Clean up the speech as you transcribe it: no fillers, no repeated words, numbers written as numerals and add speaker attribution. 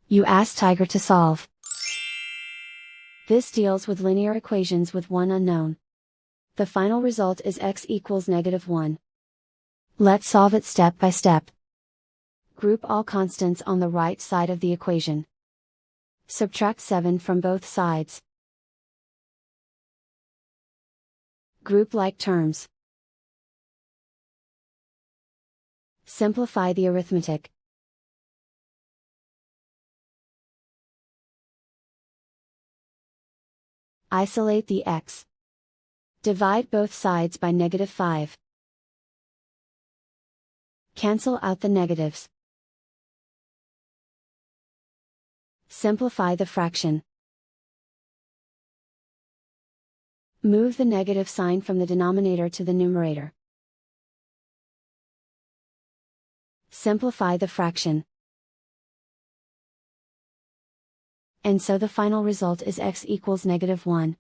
Speaker 1: You ask Tiger to solve. This deals with linear equations with one unknown. The final result is x equals -1. Let's solve it step by step. Group all constants on the right side of the equation. Subtract 7 from both sides. Group like terms. Simplify the arithmetic. Isolate the x. Divide both sides by -5. Cancel out the negatives. Simplify the fraction. Move the negative sign from the denominator to the numerator. Simplify the fraction. And so the final result is x equals -1.